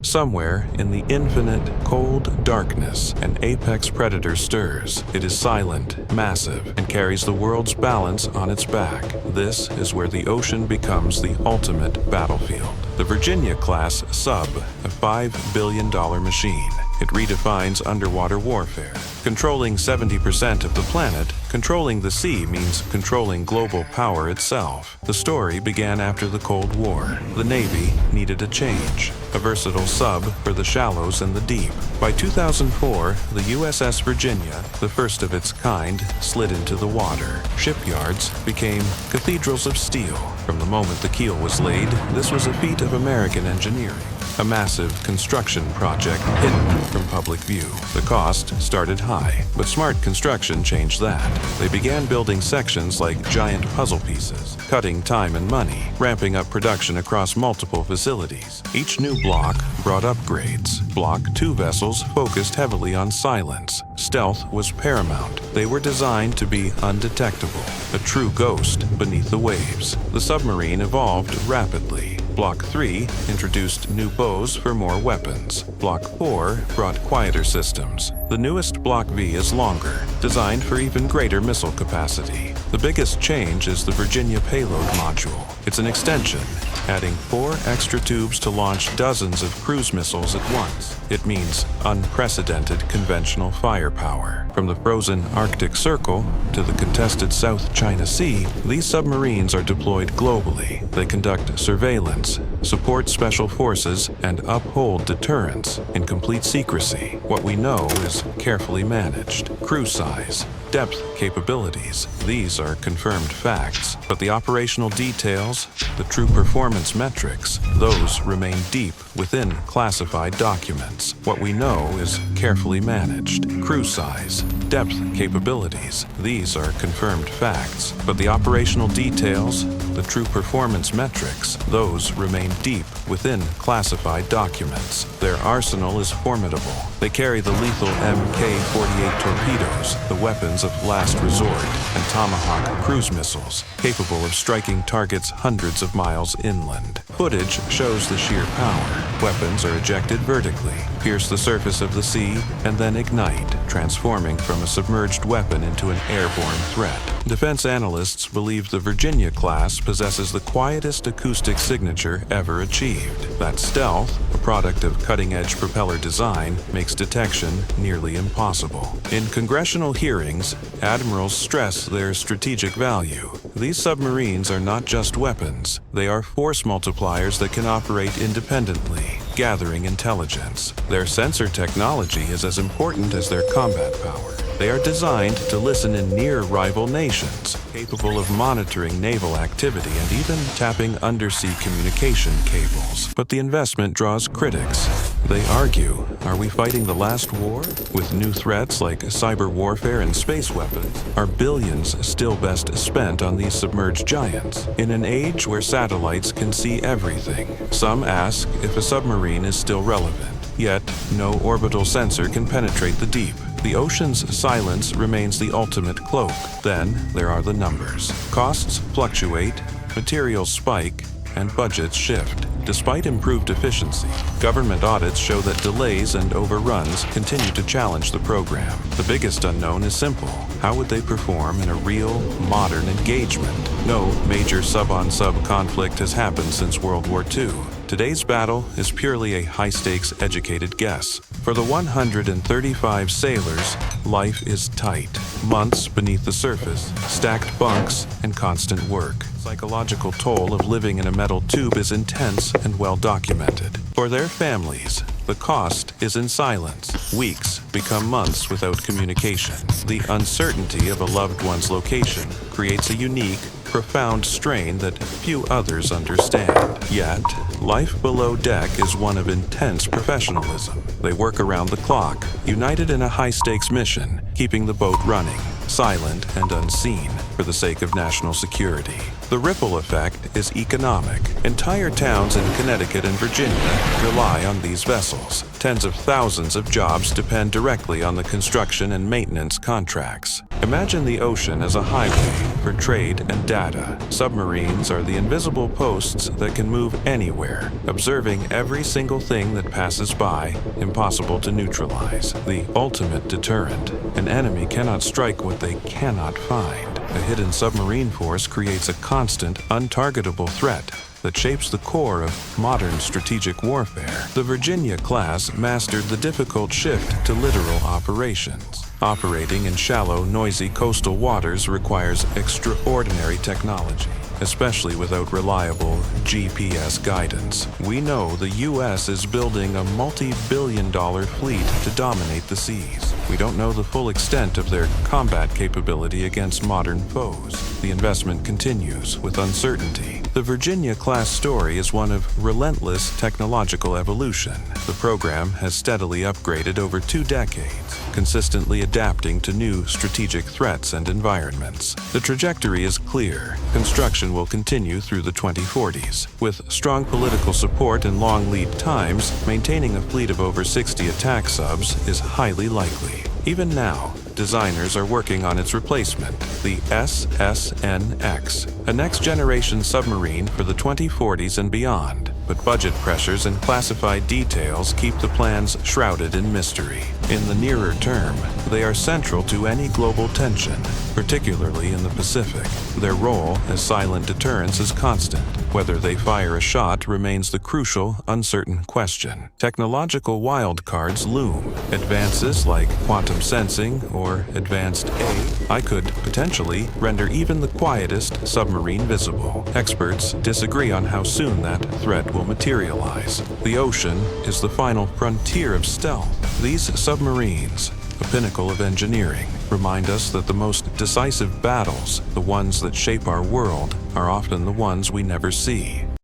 Somewhere in the infinite, cold darkness, an apex predator stirs. It is silent, massive, and carries the world's balance on its back. This is where the ocean becomes the ultimate battlefield. The Virginia-class sub, a $5 billion machine. It redefines underwater warfare. Controlling 70% of the planet, controlling the sea means controlling global power itself. The story began after the Cold War. The Navy needed a change, a versatile sub for the shallows and the deep. By 2004, the USS Virginia, the first of its kind, slid into the water. Shipyards became cathedrals of steel. From the moment the keel was laid, this was a feat of American engineering. A massive construction project hidden from public view. The cost started high, but smart construction changed that. They began building sections like giant puzzle pieces, cutting time and money, ramping up production across multiple facilities. Each new block brought upgrades. Block 2 vessels focused heavily on silence. Stealth was paramount. They were designed to be undetectable, a true ghost beneath the waves. The submarine evolved rapidly. Block 3 introduced new bows for more weapons. Block 4 brought quieter systems. The newest Block V is longer, designed for even greater missile capacity. The biggest change is the Virginia payload module. It's an extension, adding 4 extra tubes to launch dozens of cruise missiles at once. It means unprecedented conventional firepower. From the frozen Arctic Circle to the contested South China Sea, these submarines are deployed globally. They conduct surveillance, support special forces, and uphold deterrence in complete secrecy. What we know is carefully managed. Crew size, depth capabilities, these are confirmed facts. But the operational details, the true performance metrics, those remain deep within classified documents. What we know is carefully managed. Crew size, depth capabilities, these are confirmed facts. But the operational details, the true performance metrics, those remain deep within classified documents. Their arsenal is formidable. They carry the lethal Mk-48 torpedoes, the weapons of last resort, and Tomahawk cruise missiles, capable of striking targets hundreds of miles inland. Footage shows the sheer power. Weapons are ejected vertically, pierce the surface of the sea, and then ignite, transforming from a submerged weapon into an airborne threat. Defense analysts believe the Virginia class possesses the quietest acoustic signature ever achieved. That stealth, a product of cutting-edge propeller design, makes detection nearly impossible. In congressional hearings, admirals stress their strategic value. These submarines are not just weapons. They are force multipliers that can operate independently, gathering intelligence. Their sensor technology is as important as their combat power. They are designed to listen in near-rival nations, capable of monitoring naval activity and even tapping undersea communication cables. But the investment draws critics. They argue, are we fighting the last war? With new threats like cyber warfare and space weapons, are billions still best spent on these submerged giants? In an age where satellites can see everything, some ask if a submarine is still relevant. Yet, no orbital sensor can penetrate the deep. The ocean's silence remains the ultimate cloak. Then there are the numbers. Costs fluctuate, materials spike, and budgets shift. Despite improved efficiency, government audits show that delays and overruns continue to challenge the program. The biggest unknown is simple. How would they perform in a real, modern engagement? No major sub-on-sub conflict has happened since World War II. Today's battle is purely a high-stakes educated guess. For the 135 sailors, life is tight. Months beneath the surface, stacked bunks, and constant work. Psychological toll of living in a metal tube is intense and well documented. For their families, the cost is in silence. Weeks become months without communication. The uncertainty of a loved one's location creates a unique, profound strain that few others understand. Yet, life below deck is one of intense professionalism. They work around the clock, united in a high-stakes mission, keeping the boat running, silent and unseen. for the sake of national security. The ripple effect is economic. Entire towns in Connecticut and Virginia rely on these vessels. Tens of thousands of jobs depend directly on the construction and maintenance contracts. Imagine the ocean as a highway for trade and data. Submarines are the invisible posts that can move anywhere, observing every single thing that passes by, impossible to neutralize. The ultimate deterrent. An enemy cannot strike what they cannot find. A hidden submarine force creates a constant, untargetable threat that shapes the core of modern strategic warfare. The Virginia-class mastered the difficult shift to literal operations. Operating in shallow, noisy coastal waters requires extraordinary technology, especially without reliable GPS guidance. We know the U.S. is building a multi-billion-dollar fleet to dominate the seas. We don't know the full extent of their combat capability against modern foes. The investment continues with uncertainty. The Virginia-class story is one of relentless technological evolution. The program has steadily upgraded over 2 decades, consistently adapting to new strategic threats and environments. The trajectory is clear. Construction will continue through the 2040s. With strong political support and long lead times, maintaining a fleet of over 60 attack subs is highly likely. Even now, designers are working on its replacement, the SSNX, a next-generation submarine for the 2040s and beyond. But budget pressures and classified details keep the plans shrouded in mystery. In the nearer term, they are central to any global tension, particularly in the Pacific. Their role as silent deterrence is constant. Whether they fire a shot remains the crucial, uncertain question. Technological wildcards loom. Advances like quantum sensing or advanced AI could potentially render even the quietest submarine visible. Experts disagree on how soon that threat will materialize. The ocean is the final frontier of stealth. These submarines, a pinnacle of engineering, remind us that the most decisive battles, the ones that shape our world, are often the ones we never see.